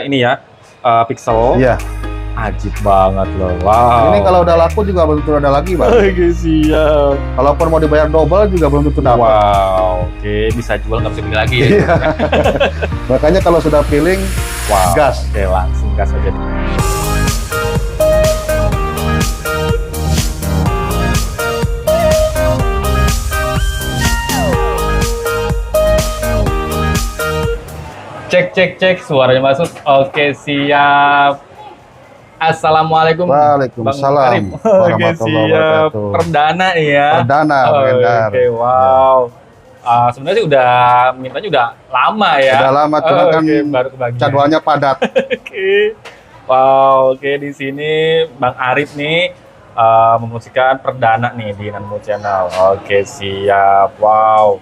ini ya, pixel. Iya. Ajib banget loh. Wow. Ini kalau udah laku juga belum tentu ada lagi, Bang. Oke, siap. Kalaupun mau dibayar double juga belum tentu dapat. Wow. Oke, bisa jual nggak bisa beli lagi ya. Iya. Makanya kalau sudah feeling, Wow. gas. Oke, langsung gas aja nih. Cek, suaranya masuk. Oke, siap. Assalamualaikum. Waalaikumsalam. Bang Karim. Oke, siap. Perdana ya. Perdana, beredar. Oke, wow. Sebenarnya sih udah mintanya udah lama ya. Udah lama, cuma kan baru kebagian. jadwalnya padat. Oke. Wow, oke di sini Bang Arif nih mempromosikan perdana nih di Nanmo Channel. Oke, siap. Wow.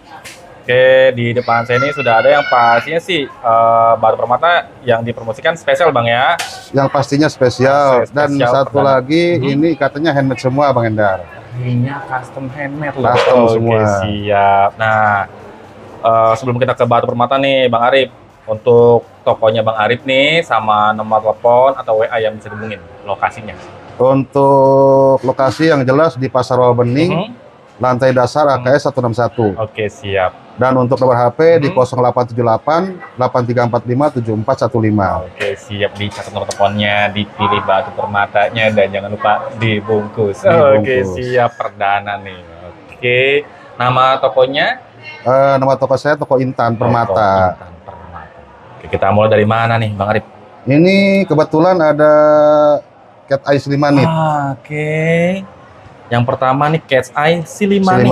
Oke, di depan saya ini sudah ada yang pastinya sih Baru Permata yang dipromosikan spesial Bang ya. Yang pastinya spesial. Dan Spesial satu perdana. lagi, ini katanya handmade semua, Bang Endar. Ini custom handmade loh. Custom Oke, semua. siap. Nah, sebelum kita ke Baru Permata nih Bang Arif, untuk tokonya Bang Arif nih sama nomor telepon atau WA yang bisa dihubungin, lokasinya. Untuk lokasi yang jelas di Pasar Rawabening, lantai dasar AKS 161. Oke, siap. Dan untuk nomor HP di 0878 8345 7415. Oke, siap, dicatat nomor teleponnya, dipilih batu permatanya, dan jangan lupa dibungkus. Dibungkus. Oke, siap, perdana nih. Oke, nama tokonya? Nama toko saya Toko Intan Permata. Intan Permata. Oke, kita mulai dari mana nih, Bang Arif? Ini kebetulan ada Cat Eye Silimanit. Oke. Yang pertama nih Cat's Eye Silimanit.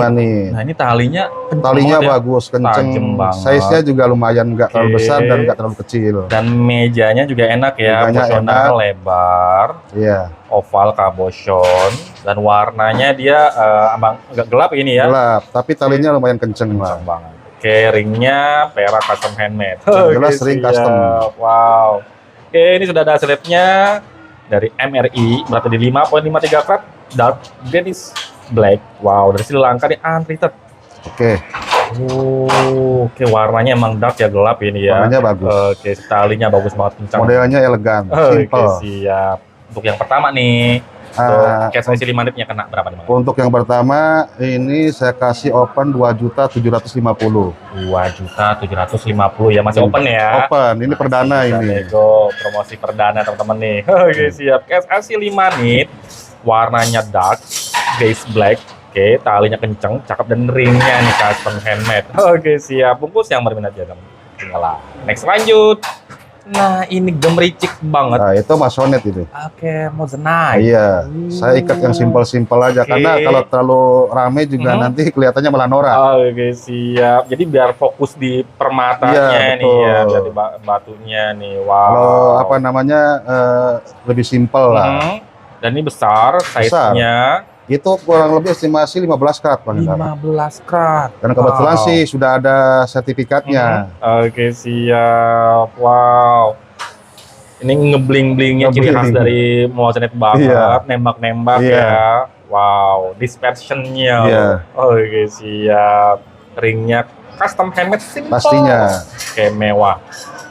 Nah, ini talinya kenceng Talinya banget ya. bagus, Tajem kenceng. banget. Size-nya juga lumayan, nggak terlalu Oke. besar dan nggak terlalu kecil. Dan mejanya juga enak ya, Mejanya proporsional, enak. lebar, Iya. oval cabochon, dan warnanya dia abang agak gelap ini ya. Gelap, tapi talinya lumayan kenceng lah. Kenceng banget. Oke, ringnya perak custom handmade. Jelas Oke, ring siap. custom. Wow. Oke, ini sudah ada slabnya dari MRI, berarti di 5.53 karat, dark greenish black. Wow, dari Sri Lanka nih untreated. Oke, Oke, warnanya emang dark ya, gelap ini ya. warnanya bagus. Oke, talinya bagus banget, kencang. Modelnya elegan, Oke, simple. siap. Untuk yang pertama nih, untuk Cat's Eye Silimanitnya kena berapa nih, Bang? Untuk yang pertama, ini saya kasih open 2.750.000. 2.750 ya, masih open ya. Open, ini perdana Bisa ini. nego, promosi perdana teman-teman nih. Oke, siap. Cat's Eye Silimanit, warnanya dark, base black. Oke, talinya kenceng, cakep, dan ringnya nih custom handmade. Oke, siap. Bungkus yang berminat ya, teman. Tinggal next, lanjut. Nah, ini gemericik banget. Nah, itu Masonite itu. Oke, Moissanite. Iya, saya ikat yang simpel-simpel aja. Oke. Karena kalau terlalu rame juga nanti kelihatannya malah norak. Oke, siap. Jadi biar fokus di permatanya Iya, nih ya, betul. biar di batunya nih. Wow. Kalau apa namanya lebih simpel lah. Dan ini besar, size-nya Itu kurang lebih estimasi 15 karat, Bang. 15 karat. Dan kebetulan Wow. sih sudah ada sertifikatnya. Oke, siap. Wow. Ini ngebling-blingnya ciri khas Ngebling. dari Moissanite banget, Iya. nembak-nembak Iya. ya. Wow, dispersion-nya. Iya. Oke, siap. Ringnya custom handmade simple. Pastinya. Oke, mewah.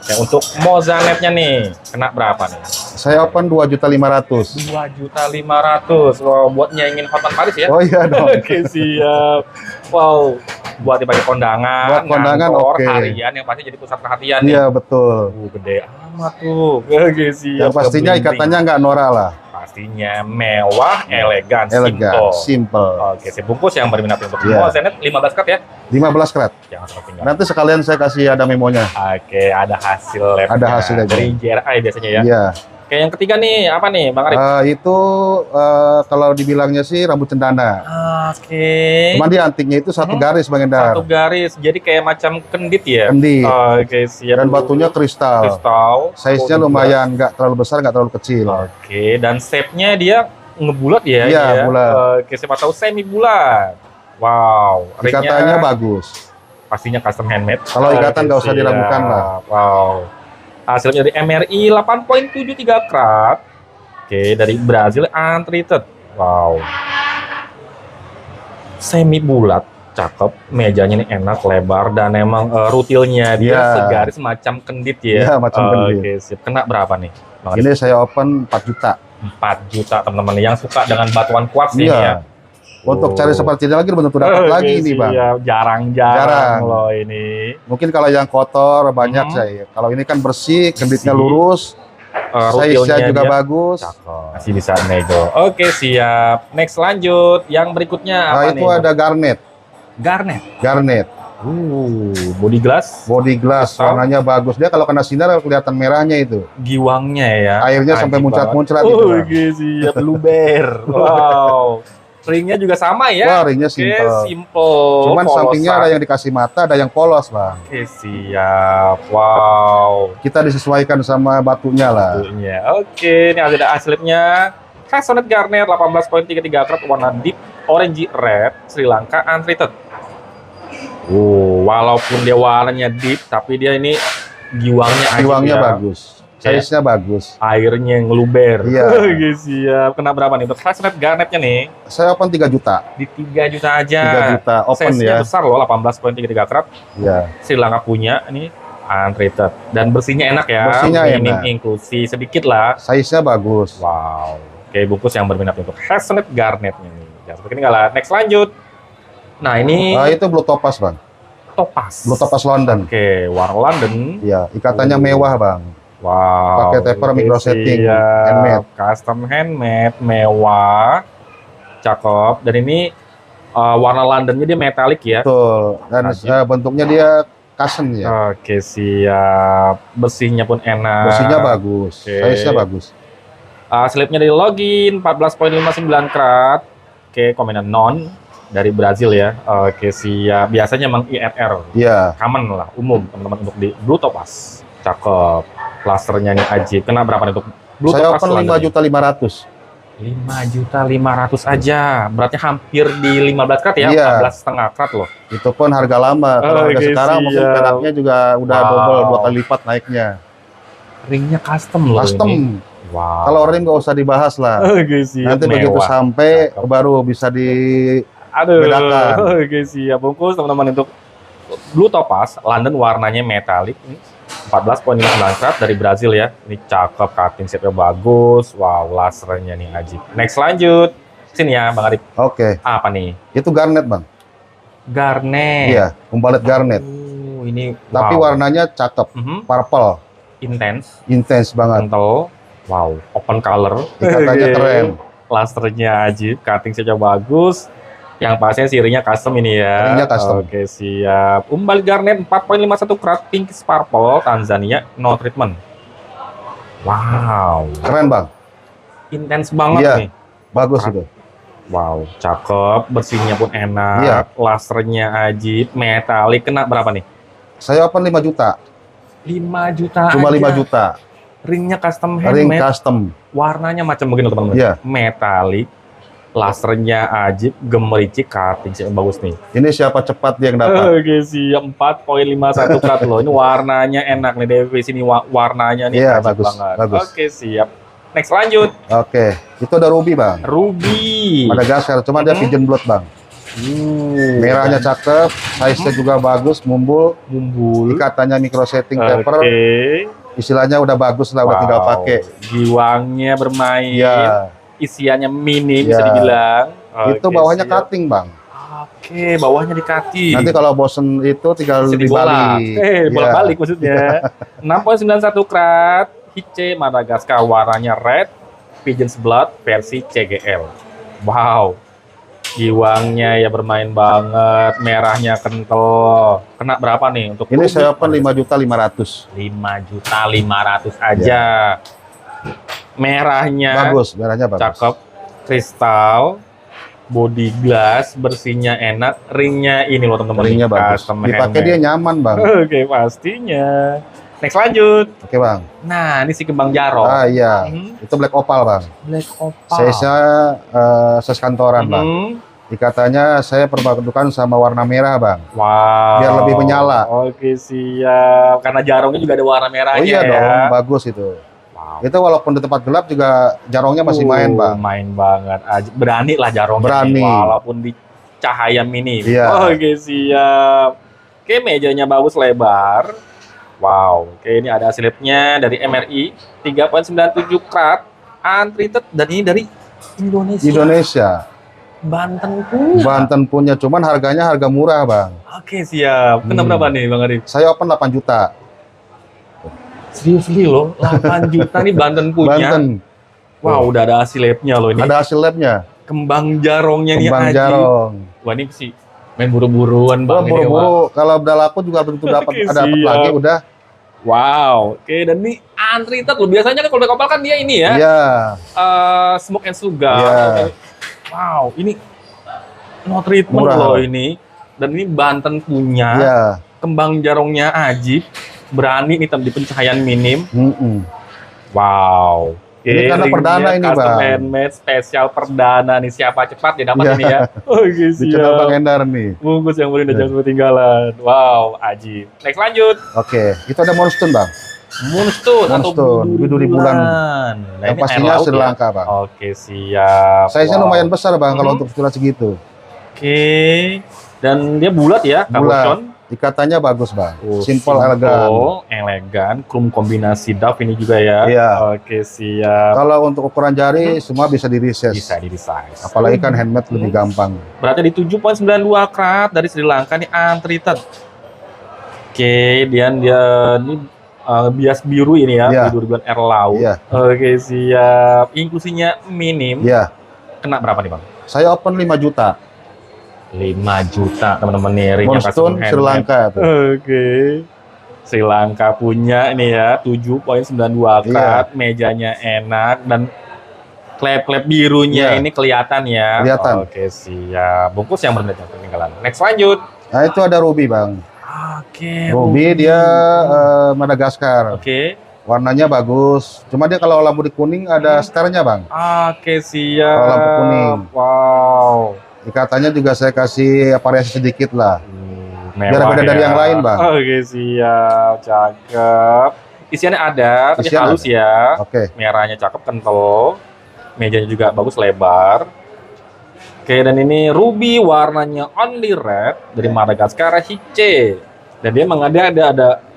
Ya, untuk Moissanite-nya nih, kena berapa nih? Saya open 2.500.000. 2.500.000. Wow, buat nyaingin Hotman Paris ya? Oh iya dong. Oke, siap. Wow, buat dipakai kondangan, Buat kondangan, ngantor, oke. harian yang pasti jadi pusat perhatian nih. Iya betul. Gede amat tuh. Oke, siap. Yang pastinya Ngebling-bling. ikatannya nggak norak lah. Pastinya mewah, elegan, Elegan, simple. simple. Oke, si bungkus yang berminat untuk Iya. Moissanite 15 karat ya. 15 karat. Jangan sampai tinggal. Nanti sekalian saya kasih ada memonya. Oke, ada hasil labnya. Ada hasilnya. Dari JRI biasanya ya. Iya. Oke, yang ketiga nih, apa nih, Bang Arif? Itu kalau dibilangnya sih rambut cendana. Oke. Cuman di antiknya itu satu garis, Bang Endar. Satu garis, jadi kayak macam kendit ya? Kendit. Oke, siap. Dan batunya kristal. kristal. Size-nya Oh, lumayan, nggak terlalu besar, nggak terlalu kecil. Oke, dan shape-nya dia ngebulat ya? Iya, ini ya? bulat. Oke, siapa tahu semi bulat. Wow. ringnya Ikatannya bagus. pastinya custom handmade. Kalau ikatan nggak usah Siap. diragukan lah. Wow. Hasilnya dari MRI 8.73 karat. Oke, dari Brazil untreated. Wow. Semi bulat. Cakep, mejanya ini enak, lebar, dan emang rutilnya dia Iya. segaris macam kendit ya. Iya, macam kendit. Oke, sip. Kena berapa nih? Bang Ini saya open 4 juta. 4 juta teman-teman yang suka dengan batuan kuartz nih Iya. ya. Untuk Oh. cari seperti ini lagi belum tentu dapat lagi ini, Bang. Iya, jarang-jarang Jarang. loh ini. Mungkin kalau yang kotor banyak Hmm. saya. Kalau ini kan bersih, kenditnya Bersih. lurus, size-nya Rutilnya juga dia bagus. cakep. Masih bisa nego. Oke, siap. Next lanjut. Yang berikutnya Nah, apa itu nih? ada garnet. Garnet. Garnet. Body glass. Body glass, Betul. warnanya bagus. Dia kalau kena sinar kelihatan merahnya itu. Giwangnya ya. Airnya sampai Ajib muncrat-muncrat banget. gitu, Bang. Oke, siap. Luber. Wow. Ringnya juga sama ya. Wah, ringnya Oke, simple. simple. Cuman Polosan. sampingnya ada yang dikasih mata, ada yang polos, Bang. Oke, siap. Wow. Kita disesuaikan sama batunya lah. Bentuknya. Oke, ini ada aslipnya. Casonet Garnet 18.33 karat warna deep orange red Sri Lanka untreated. Walaupun dia warnanya deep, tapi dia ini giwangnya ajib Giwangnya ya. bagus. Size-nya bagus. Airnya ngeluber. Iya. Oke, siap. Kena berapa nih untuk Casonet Garnetnya nih? Saya open 3 juta. Di 3 juta aja. 3 juta open Size-nya ya. besar loh, 18.33 karat. Iya. Sri Lanka punya ini untreated. Dan bersihnya enak ya. Bersihnya Minim enak. inklusi sedikit lah. Size-nya bagus. Wow. Oke, bungkus yang berminat untuk Casonet Garnetnya nih. Jangan sampai ketinggalan. Next lanjut. Nah, ini Nah, itu Blue Topaz, Bang. Topaz. Blue Topaz London. Oke, warna London. Iya, ikatannya mewah, Bang. Wow. Pakai taper, micro setting, siap. handmade. Custom handmade, mewah. Cakep. Dan ini warna Londonnya dia metalik ya. Betul. Dan Ajib. bentuknya dia cushion ya. Oke, siap. Bersihnya pun enak. Bersihnya bagus. Oke. Size-nya bagus. Slipnya dari login 14.59 karat. Oke, komenan non dari Brazil ya. Oke, siap. Biasanya emang IRR. Iya. Common lah, umum teman-teman untuk di Blue Topaz. Cakep. Plasternya nih ajib. Kena berapa nih untuk Blue Saya Topaz? open 5.500.000. 5.500.000 aja. Berarti hampir di 15 karat ya? Iya. 14,5 karat loh. Itu pun harga lama. Kalau harga Oke, sekarang mungkin siap. peraknya juga udah Wow. double 2 kali lipat naiknya. Ringnya custom loh Custom. ini. Wow. Kalau rim nggak usah dibahas lah. Oke, siap. Nanti begitu Mewah. sampai Cakep. baru bisa di Aduh. bedakan. Oke, siap. Bungkus teman-teman untuk Blue Topaz. London warnanya metalik. Ini 14.59 karat dari Brazil ya. Ini cakep, cutting shape-nya bagus. Wow, lasernya nih ajib. Next lanjut. Sini ya, Bang Arif. Oke. Apa nih? Itu garnet, Bang. Garnet. Iya, umbalet garnet. Ini Tapi wow. warnanya cakep. Mhm. Purple. Intense, Intens banget. kental. Wow, open color. Ikatannya Oke. keren. Lasernya ajib, cutting shape-nya bagus. Yang pastinya sirinya custom ini ya. Ringnya custom. Oke, siap. Umbal garnet 4.51 karat pink sparkle Tanzania no treatment. Wow, Keren, Bang. intens banget Iya. nih. Bagus itu. Wow, cakep, bersihnya pun enak, Iya. lasernya ajib, metalik. Kena berapa nih? Saya open 5 juta. 5 juta Cuma aja. 5 juta. Ringnya custom Ring handmade, custom. warnanya macam begini teman-teman. Iya. Metalik, lasernya ajib, gemericik, cutting shape bagus nih. Ini siapa cepat dia yang dapat. Oke, siap 4.51 karat loh. Ini warnanya enak nih Dewi. Sini warnanya nih Iya, ajib bagus, banget. bagus. Oke, siap. Next lanjut. Oke. Itu ada ruby, Bang. Ruby. Madagaskar. Cuma dia Mhm. pigeon blood, Bang. Merahnya cakep. Size-nya juga bagus. Mumbul. bumbul. Ikatannya micro setting paper. Oke. Istilahnya udah bagus lah. Udah tinggal pakai. Giwangnya bermain. Iya. Isiannya minim Iya. bisa dibilang. Itu Oke, bawahnya siap. cutting, Bang. Oke, bawahnya di cutting. Nanti kalau bosen itu tinggal bisa dibolak. dibalik. Bolak Iya. balik maksudnya. 6.91 karat, Hice Madagaskar warnanya red, Pigeon's Blood versi CGL. Wow. Giwangnya ya bermain banget, merahnya kental. Kena berapa nih untuk Ini ruby? saya open 5.500.000. 5.500.000 aja. Merahnya Bagus, merahnya bagus. cakep, kristal, body glass, bersihnya enak, ringnya ini loh teman-teman. Ringnya bagus. Custom Dipakai handmade. dia nyaman, Bang. Oke, pastinya. Next lanjut. Oke, Bang. Nah, ini si kembang jarong. Ah, iya. Mhm. Itu black opal, Bang. Black opal. Size-nya size kantoran, Bang. Mhm. Ikatannya saya perpadukan sama warna merah, Bang. Wow. Biar lebih menyala. Oke, siap. Karena jarongnya juga ada warna merahnya Oh iya ya. dong, bagus itu. Wow. Itu walaupun di tempat gelap juga jarongnya masih main, Bang. Main banget. Berani lah jarongnya. Berani. nih. Walaupun di cahaya minim. Iya. Oke, siap. Oke, mejanya bagus lebar. Wow, oke ini ada hasilnya dari MRI 3,97 karat untreated dan ini dari Indonesia. Indonesia. Banten punya. Banten punya, cuman harganya harga murah, Bang. Oke, siap. Kena berapa nih, Bang Arif? Saya open 8 juta. Serius loh, 8 juta nih Banten punya. Banten. Wow, udah ada hasil labnya loh ini. Ada hasil labnya. Kembang jarongnya nih Kembang Aji. jarong. Wah, ini sih main buru-buruan Bang. ini, Buru-buru, kalau udah laku juga belum tentu dapat Oke, dapat siap. lagi udah. Wow, oke dan ini untreated loh. Biasanya kan kalau di kapal kan dia ini ya, Iya. smoke and sugar. Iya. Wow, ini no treatment Murah. loh ini. Dan ini Banten punya, Iya. kembang jarongnya Ajib, berani nih di pencahayaan minim. Wow. Ini karena perdana ini, custom Bang. handmade spesial perdana nih, siapa cepat ya dapat Iya. ini ya. Oke, Di channel Bang siap. Endar nih. Bungkus yang beri dan Iya. jangan sampai ketinggalan. Wow, Ajib. Next lanjut. Oke, itu ada Moonstone, Bang. Moonstone atau Moonstone, biduri bulan. Nah, Yang ini pastinya air laut Sri ya? Lanka, Bang. Oke, siap. Size-nya Wow. lumayan besar, Bang, kalau Mhm. untuk ukuran segitu. Oke. Dan dia bulat ya, Bulat. cabochon. Ikatannya bagus, Bang. Oh, Simple, elegan. elegan. Krum kombinasi DAF ini juga ya. Iya. Oke, siap. Kalau untuk ukuran jari semua bisa di-resize. Bisa di resize. Apalagi kan handmade lebih gampang. Berarti di 7,92 karat dari Sri Lanka nih untreated. Oke, dia ini bias biru ini ya, Iya. biru bulan air laut. Iya. Oke, siap. Inklusinya minim. Iya. Kena berapa nih, Bang? Saya open 5 juta. 5 juta teman-teman nih, ringnya Moonstone custom Sri handmade. Lanka tuh. Oke. Sri Lanka punya ini ya, 7,92 karat, mejanya enak dan klep-klep birunya Iya. ini kelihatan ya. Kelihatan. Oke, siap. Bungkus yang berbeda ketinggalan. Next lanjut. Nah, itu ada ruby, Bang. Oke. Ruby dia Madagaskar. Oke. Warnanya bagus. Cuma dia kalau lampu di kuning ada sternya, Bang. Oke, siap. Kalau lampu kuning. Wow. Ikatannya juga saya kasih variasi sedikit lah. Biar Mewah beda dari ya. yang lain, Bang. Oke, siap. Cakep. Isiannya ada, tapi Isian halus ada. ya. Oke. Merahnya cakep, kental. Mejanya juga bagus, lebar. Oke, dan ini ruby warnanya only red dari Madagaskar Hice. Dan dia emang ada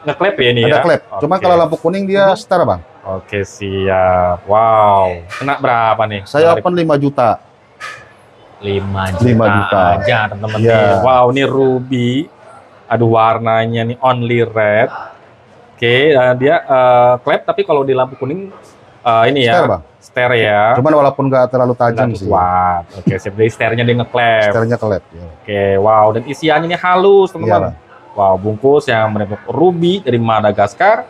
ngeklep ya ini Ada ya. klep. Cuma Oke. kalau lampu kuning dia star, Bang. Oke, siap. Wow. Kena berapa nih? Saya open 5 juta. 5 5 juta. aja teman-teman Iya. nih. Wow, ini ruby. Aduh, warnanya nih only red. Oke, dia klep tapi kalau di lampu kuning ini ya. Star, Bang. Star ya. Cuman walaupun nggak terlalu tajam Nggak sih. kuat. Oke, siap. Dari sternya dia ngeklep. Starnya klep. Ya. Oke, wow. Dan isiannya ini halus, Iya, teman-teman. Bang. Wow, bungkus yang berbentuk ruby dari Madagaskar.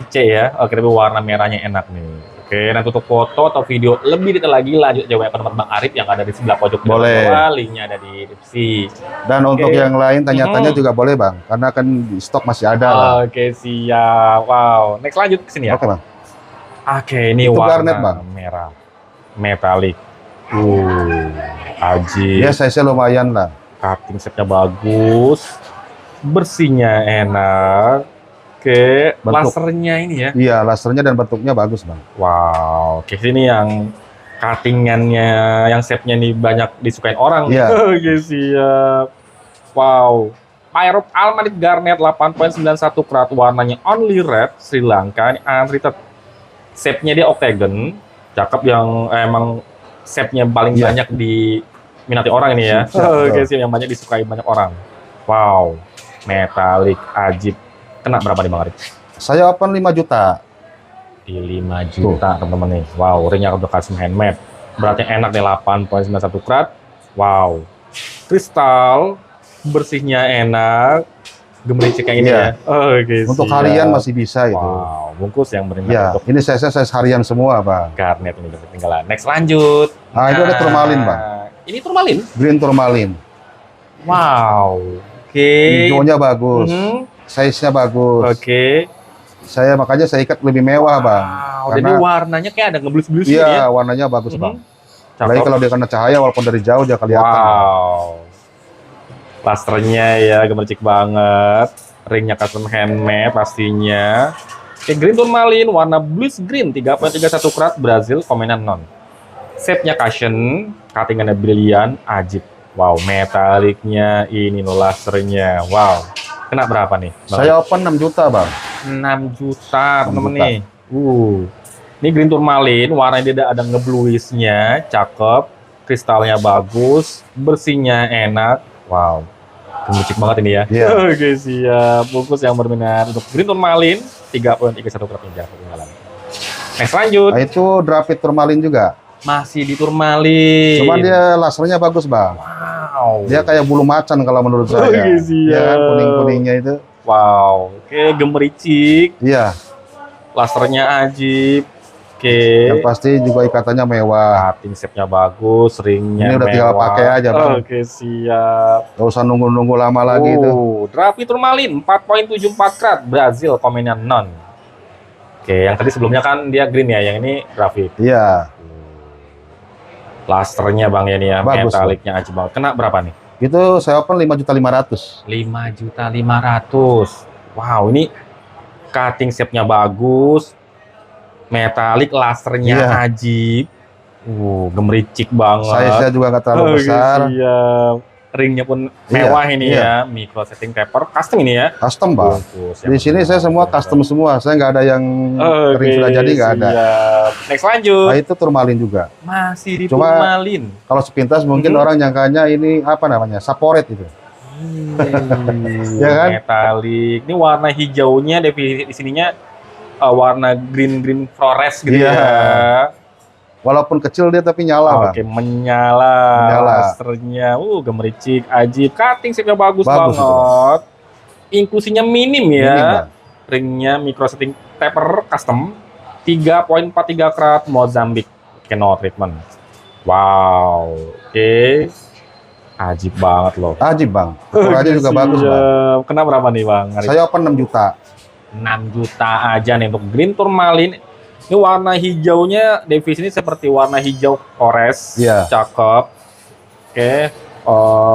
C ya. Oke, tapi warna merahnya enak nih. Oke, nanti untuk foto atau video lebih detail lagi lanjut aja WA nomor Bang Arif yang ada di sebelah pojok Boleh. bawah, linknya ada di deskripsi. Dan untuk Oke. yang lain tanya-tanya Mhm. juga boleh, Bang. Karena kan di stok masih ada lah. Oke, siap. Wow, next lanjut ke sini ya. Oke, Bang. Oke, ini Itu warna garnet, Bang. merah, metalik. Aji. Dia size-nya lumayan lah. Cutting setnya bagus, bersihnya enak. Oke, Bentuk. lasernya ini ya. Iya, lasernya dan bentuknya bagus, Bang. Wow, oke sini yang cuttingannya, yang shape-nya nih banyak disukain orang. Iya. Oke, siap. Wow. Pyro Almanit Garnet 8,91 karat, warnanya only red, Sri Lanka. Ini untreated. Shape-nya dia octagon. Cakep yang emang shape-nya paling Iya. banyak diminati orang ini ya. Siap, Oke, betul. sih yang banyak disukai banyak orang. Wow. Metalik Ajib. Kena berapa nih Bang Arif? Saya open 5 juta. Di 5 juta teman-teman nih. Wow, ringnya udah custom handmade. Beratnya enak nih 8,91 karat. Wow. Kristal, bersihnya enak. Gemericik kayak ini Iya. ya. Oke, Untuk siap. harian masih bisa itu. Wow, bungkus yang berbentuk Iya, ini size harian semua, Bang. garnet ini udah ketinggalan. Next lanjut. Nah, itu ada turmalin, Bang. Ini turmalin. Green turmalin. Wow. Oke. Hijaunya bagus. Mhm. Size-nya bagus. Oke. Makanya saya ikat lebih mewah, Bang. Wow, jadi warnanya kayak ada ngeblus-blus gitu Iya, ya. warnanya bagus, Mhm. Bang. Apalagi Cakep. kalau dia kena cahaya walaupun dari jauh dia kelihatan. Wow. Plasternya ya gemercik banget. Ringnya custom handmade pastinya. Oke, green turmalin warna blues green 3,31 karat Brazil komenan non. Shape-nya cushion, cuttingannya brilian, ajib. Wow, metaliknya ini loh, lasernya. Wow. Kena berapa nih, Bang? Saya open 6 juta, Bang. 6 juta, 6 temen-temen juta. nih. Ini green tourmaline, warnanya dia ada ngebluisnya, cakep, kristalnya bagus, bersihnya enak. Wow, gemericik banget ini ya. Iya. Oke, siap. Bungkus yang berminat untuk green tourmaline 3.31 karat ninja ketinggalan. Next, lanjut. Nah, itu Dravid Tourmaline juga. Masih di tourmaline. Cuma dia lasernya bagus, Bang. Wow. Dia kayak bulu macan kalau menurut saya. Oke, siap. Ya kan, kuning-kuningnya itu. Wow, oke, gemericik, Iya. lasernya ajib. Oke. Yang pasti juga ikatannya mewah. Cutting shape-nya bagus, ringnya Ini udah tinggal mewah. pakai aja, Bang. Oke, siap. Gak usah nunggu-nunggu lama lagi itu. Dravid Tourmaline 4.74 karat, Brazil, komennya non. Oke, yang tadi sebelumnya kan dia green ya, yang ini Dravid. Iya. Lasernya Bang ya nih ya, Bagus, metaliknya ajib banget. Kena berapa nih? Itu saya open 5.500.000. 5.500.000. Wow, ini cutting shape-nya bagus. Metalik, lasernya Iya. ajib. Gemericik banget. Size-nya juga nggak terlalu besar. Siap. Ringnya pun mewah ini ya. Micro setting taper, custom ini ya. Custom, Bang. Bungkus Di yang sini saya semua custom semua. Saya nggak ada yang ring sudah jadi, nggak ada. siap. Next, lanjut. Nah, itu Tourmaline juga. Masih di Cuma- Tourmaline. Kalau sepintas mungkin orang nyangkanya ini apa namanya? Saporet itu. Ya kan? Metalik. Ini warna hijaunya di sininya warna green flores gitu Iya. ya. Walaupun kecil dia tapi nyala, Oke, Bang. menyala. Menyala. Lasernya, gemericik, ajib. Cutting shape-nya bagus, Bagus itu, banget. Inklusinya minim ya. Minim, Bang. Ringnya micro setting taper custom 3.43 karat Mozambik. Oke, no treatment. Wow. Oke. Ajib banget loh. Ajib, Bang. Ukurannya juga bagus, Bang. Siap. Kena berapa nih, Bang? Saya open 6 juta. 6 juta aja nih untuk green tourmaline. Ini warna hijaunya Davis ini seperti warna hijau Forest. Iya. Cakep. Oke.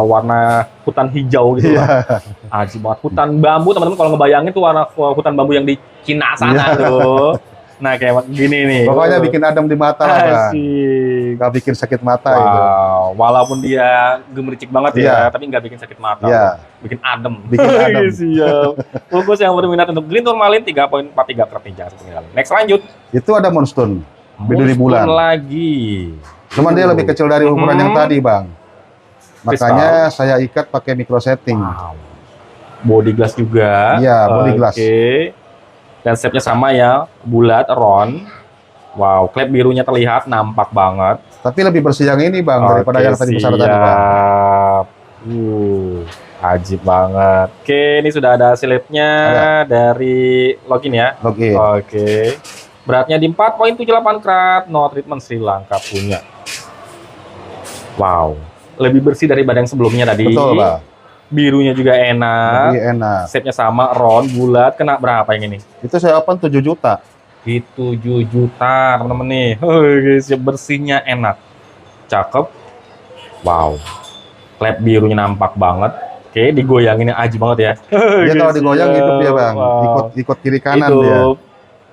Warna hutan hijau gitu lah. Ajib banget. Hutan bambu, teman-teman kalau ngebayangin tuh warna hutan bambu yang di Cina sana tuh. Nah, kayak gini nih. Pokoknya bikin adem di mata lah, Bang. Asik. Nggak bikin sakit mata itu. Wow, walaupun dia gemericik banget ya, Iya. tapi nggak bikin sakit mata. Iya. Bikin adem. Bikin adem. Siap. Bungkus yang berminat untuk green tourmaline 3.43 karat ninja ketinggalan. Next, lanjut. Itu ada Moonstone. Biduri Moonstone bulan. lagi. Cuman dia lebih kecil dari ukuran yang tadi, Bang. Makanya saya ikat pakai micro setting. Wow. Body glass juga. Iya, body glass. Oke. Dan shape-nya sama ya, bulat, round. Wow, klep birunya terlihat, nampak banget. Tapi lebih bersih yang ini, Bang, daripada Oke, yang tadi besar tadi, Bang. siap. Ajib banget. Oke, ini sudah ada slipnya dari login ya. Oke. Oke. Beratnya di 4.78 karat, no treatment, Sri Lanka punya. Wow, lebih bersih daripada yang sebelumnya tadi. Betul, Bang. Birunya juga enak. Lebih enak. Shape-nya sama, round, bulat. Kena berapa yang ini? Itu saya open 7 juta. Di 7 juta, teman-teman nih. Guys, bersihnya enak. Cakep. Wow. Klep birunya nampak banget. Oke, digoyanginnya ajib banget ya. Dia kalau digoyang hidup dia, Bang. Wow. Ikut kiri kanan dia. Hidup.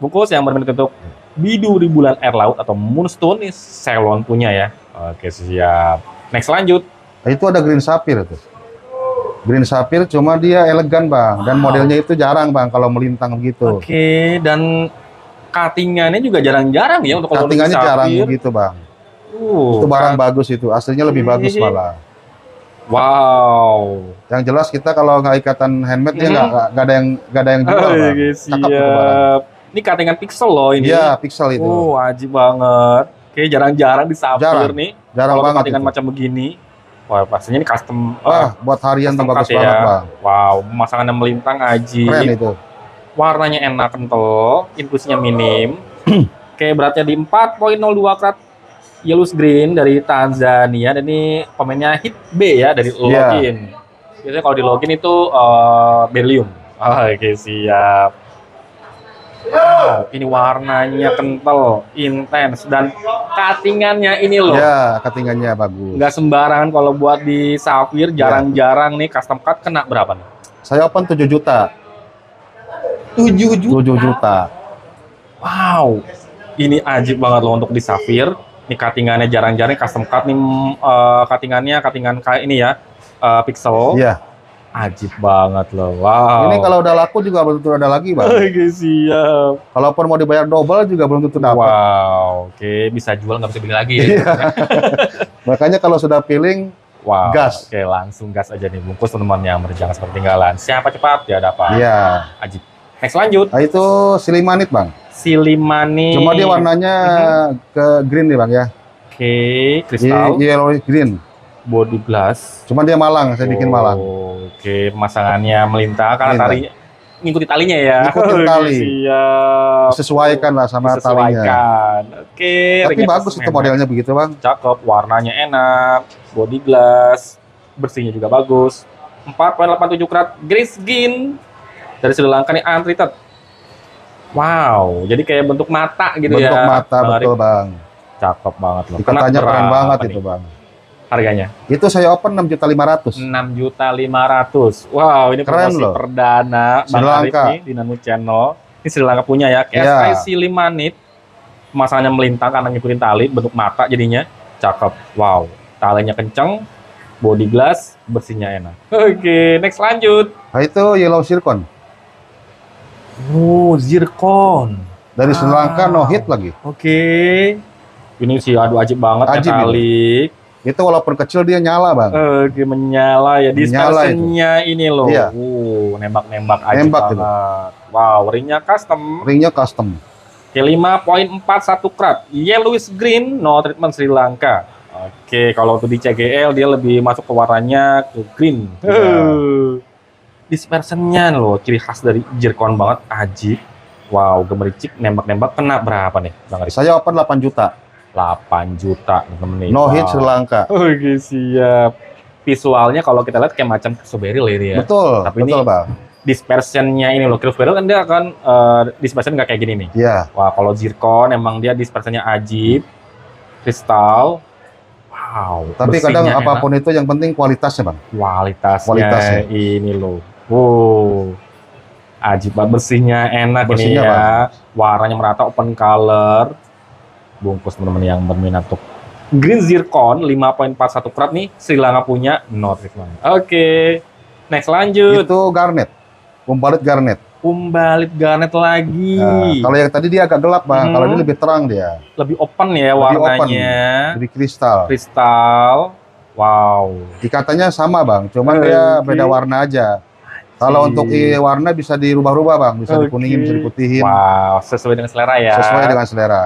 Bungkus yang berminat untuk bidu di bulan air laut atau Moonstone, ini Ceylon punya ya. Oke, siap. Next, lanjut. Nah, itu ada Green Sapphire tuh. Green Sapphire cuma dia elegan, Bang. Dan modelnya itu jarang, Bang, kalau melintang begitu. Oke, dan cuttingannya juga jarang-jarang ya untuk kalau Cuttingannya jarang Sapphire. begitu, Bang. Itu barang bagus itu. Aslinya lebih bagus malah. Wow. Yang jelas kita kalau nggak ikatan handmade dia nggak ada yang jual, Bang. Oke, Cakep itu barang. siap. Ini cuttingan pixel loh ini. Iya, pixel itu. Ajib banget. Oke, jarang-jarang di Sapphire Jarang. nih. Jarang Kalau banget cuttingan itu. macam begini. Wah, pastinya ini custom. Wah, buat harian tuh custom bagus cut banget, ya. Bang. Wow, pemasangannya melintang ajib. Keren itu. Warnanya enak, kental, infusinya minim. Oke, beratnya di 4.02 karat yellow green dari Tanzania. Dan ini pemainnya hit B ya dari login. Biasanya kalau di login itu beryllium. Oke, siap. Wow, ini warnanya kental, intens, dan cuttingannya ini loh. Ya, cuttingannya bagus. Nggak sembarangan kalau buat di Sapphire, jarang-jarang nih custom cut. Kena berapa nih? Saya open 7 juta. 7 juta. 7 juta. Wow, ini ajib banget loh untuk di Sapphire. Ini cuttingannya jarang-jarang custom cut nih, cuttingan kayak ini ya, pixel. Iya. Ajib banget loh. Wow. Ini kalau udah laku juga belum tentu ada lagi, Bang. Oke, siap. Kalaupun mau dibayar double juga belum tentu dapat. Wow, oke, bisa jual nggak bisa beli lagi ya. Iya. Makanya kalau sudah feeling, Wow, gas. oke, langsung gas aja nih, bungkus teman-teman yang jangan seperti ketinggalan. Siapa cepat ya dapat. Iya. Ajib. Next lanjut. Nah, itu silimanit, Bang. Silimani. Cuma dia warnanya ke green nih, Bang ya. Oke, kristal. Yellow green. Body glass. Cuma dia malang, saya bikin malang. Oke, pemasangannya melintang karena Melintang. talinya ngikuti talinya ya. Ngikutin Oke, tali. Siap. Sesuaikan lah sama talinya. Disesuaikan. Oke, Tapi ringnya bagus custom itu modelnya begitu, Bang. cakep, warnanya enak, body glass, bersihnya juga bagus. 4,87 karat Grace Skin dari Sri Lanka nih, untreated. Wow, jadi kayak bentuk mata gitu ya. Bentuk mata, Bang betul, Arif. Bang. Cakep banget loh. Dikatanya Kena keren berapa banget nih itu, Bang. harganya? Itu saya open 6.500.000. 6.500.000. Wow, ini Keren promosi loh. perdana Sri Bang Arif Lanka. nih di Nanu Channel. Ini Sri Lanka punya ya, Iya. KSI Limanit. Pemasangannya melintang karena ngikutin tali, bentuk mata jadinya. Cakep. Wow, talinya kenceng, body glass, bersihnya enak. Oke, next lanjut. Nah, itu yellow zircon. Oh, zircon. Dari Sri Lanka, no hit lagi. Oke. Ini sih aduh ajib banget, Ajib metalik. Itu walaupun kecil dia nyala, Bang. Oke, menyala ya. Menyala Dispersionnya ini loh. Iya. Nembak-nembak ajib Nembak banget. gitu. Wow, ringnya custom. Ringnya custom. Oke, 5,41 karat. Yellowish green, no treatment Sri Lanka. Oke, kalau untuk di CGL dia lebih masuk ke warnanya ke green. Iya. Dispersionnya loh, ciri khas dari zircon banget, ajib. Wow, gemericik, nembak-nembak, kena berapa nih, Bang Aris? Saya open 8 juta. 8 juta, temen nih. No Wow. hit Sri Lanka. Oke, siap. Visualnya kalau kita lihat kayak macam Cryptoberyl ini ya. Betul, Tapi betul, ini- Bang. Dispersionnya ini loh, Cryptoberyl kan dia akan dispersion nggak kayak gini nih. Iya. Wah, kalau zircon emang dia dispersionnya ajib, kristal. Wow. Tapi kadang bersihnya apapun itu yang penting kualitasnya, Bang. enak. Kualitasnya, Kualitasnya. ini loh. Wow. Ajib banget, bersihnya enak Bersihnya, ini ya. Warnanya merata, open color. Bungkus teman-teman yang berminat untuk green zircon 5,41 karat nih, Sri Lanka punya, no treatment. Oke. Next lanjut. Itu garnet. Umbalit garnet. Umbalit garnet lagi. Nah, kalau yang tadi dia agak gelap, Bang. Kalau ini lebih terang dia. Lebih open ya Lebih warnanya. Lebih kristal. Kristal. Wow. Ikatanya sama, Bang. Cuman dia Oke. beda warna aja. Kalau untuk warna bisa dirubah-rubah, Bang. Bisa Oke. dikuningin, bisa diputihin. Wow, sesuai dengan selera ya. Sesuai dengan selera.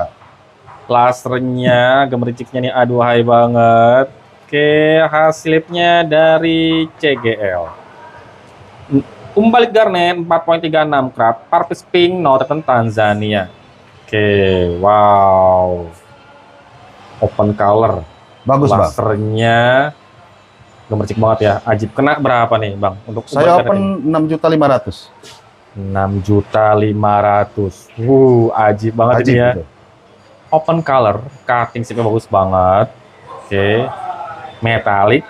Lasernya, gemericiknya nih aduhai banget. Oke, hasilnya dari CGL. Umbalit garnet 4,36 karat, Parpis Pink, Northern Tanzania. Oke, wow. Open color. Bagus, Bang. Lasernya gemericik banget ya. Ajib, kena berapa nih, Bang? Untuk Saya umbalit garnet open 6.500.000. 6.500.000. Ajib banget Ajib ini ya. gitu. Open color, cutting shape-nya bagus banget. Oke. Metalik,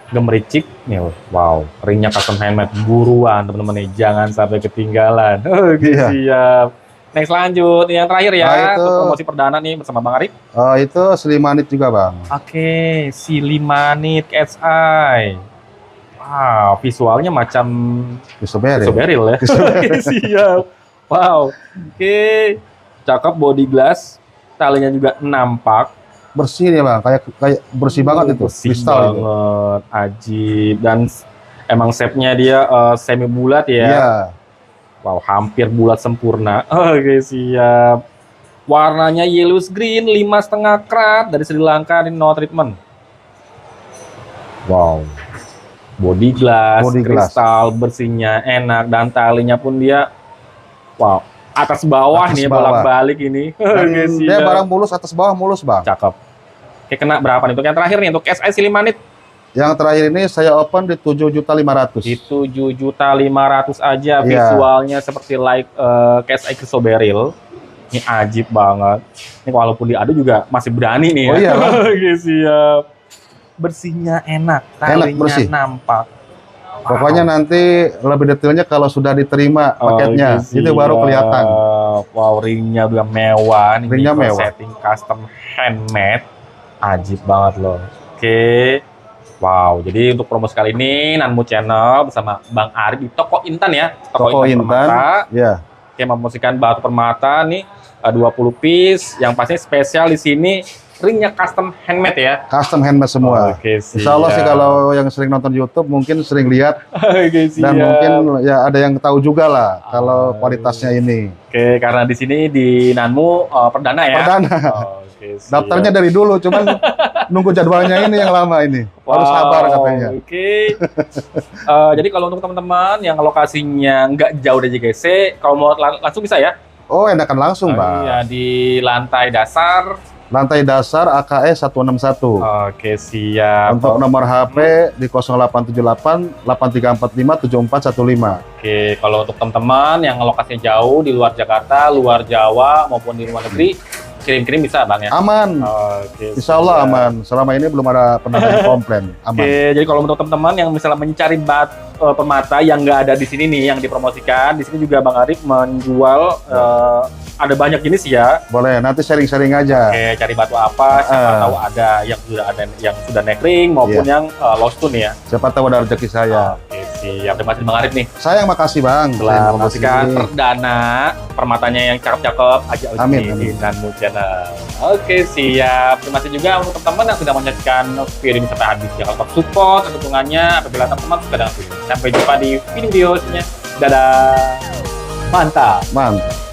gemericik nih loh. Wow, ringnya custom handmade. Buruan teman-teman nih, jangan sampai ketinggalan. Oke, Iya. siap. Next lanjut, yang terakhir ya, Nah, itu- untuk promosi perdana nih bersama Bang Arif. Itu selimanit juga, Bang. Oke, si Limanit KSI. Wow, visualnya macam Cryptoberyl. Cryptoberyl ya. Oke, siap. Wow. Oke. Cakep, body glass. Talinya juga nampak. Bersih dia, Bang. Kayak bersih banget itu. Bersih Kristal itu. banget, ajib. Dan emang shape-nya dia semi bulat ya. Iya. Wow, hampir bulat sempurna. Oke, siap. Warnanya yellowish green, 5,5 karat dari Sri Lanka, ini no treatment. Wow. Body glass, Body glass. kristal, bersihnya enak, dan talinya pun dia, wow, atas bawah Atas nih, bawah. bolak-balik ini. Dan Oke, dia siap. barang mulus atas bawah mulus, Bang. Cakep. Oke, kena berapa nih? Untuk yang terakhir nih, untuk SI Silimanit. Yang terakhir ini saya open di 7.500.000. Di 7.500.000 aja, Iya. visualnya seperti like KSI Cryptoberyl. Ini ajib banget. Ini walaupun diadu juga masih berani nih ya. Oh iya, Bang. Oke, siap. Bersihnya enak, talinya bersih. nampak. Pokoknya nanti lebih detailnya kalau sudah diterima paketnya. Oke, Itu baru siap. kelihatan. Wow, ringnya udah mewah. Nih, Ringnya mewah. setting custom handmade. Ajib banget loh. Oke. Wow, jadi untuk promo kali ini Nanmu Channel bersama Bang Arif di Toko Intan ya. Toko Intan, Permata. ya. Oke, mempromosikan batu permata nih 20 piece. Yang pasti spesial di sini ringnya custom handmade ya. Custom handmade semua. Oke, Insya Allah sih siap. kalau yang sering nonton YouTube mungkin sering lihat Oke, dan siap. mungkin ya ada yang tahu juga lah kalau kualitasnya ini. Oke, karena di sini di Nanmu perdana ya. Perdana. Oke, siap. Daftarnya dari dulu, cuman nunggu jadwalnya ini yang lama ini. Harus Wow, sabar katanya. Oke. Jadi kalau untuk teman-teman yang lokasinya nggak jauh dari JGC, kalau mau langsung bisa ya? Oh, enakan langsung, Bang. Iya, di lantai dasar. Lantai dasar AKS 161. Oke, siap. Untuk nomor HP di 0878 8345 7415. Oke, kalau untuk teman-teman yang lokasinya jauh di luar Jakarta, luar Jawa maupun di luar negeri, kirim-kirim bisa Bang ya? Aman. Oke, Insya Allah siap. aman. Selama ini belum ada pernah ada komplain. Aman. Oke, jadi kalau untuk teman-teman yang misalnya mencari permata yang nggak ada di sini nih, yang dipromosikan, di sini juga Bang Arif menjual ada banyak jenis ya. Boleh, nanti sharing-sharing aja. Oke, cari batu apa? Siapa tahu ada yang sudah nekring maupun yang lost tune ya. Siapa tahu ada rezeki saya. Oke, siap. Terima kasih Bang Arif nih. Saya yang makasih, Bang. Telah Terima mempromosikan kasih. perdana permatanya yang cakep-cakep aja Amin, di amin. Nanmu Channel. Oke, siap. Terima kasih juga untuk teman-teman yang sudah menyaksikan video ini sampai habis. Jangan lupa support dan dukungannya apabila teman-teman suka dengan video ini. Sampai jumpa di video selanjutnya. Dadah. Mantap. Mantap.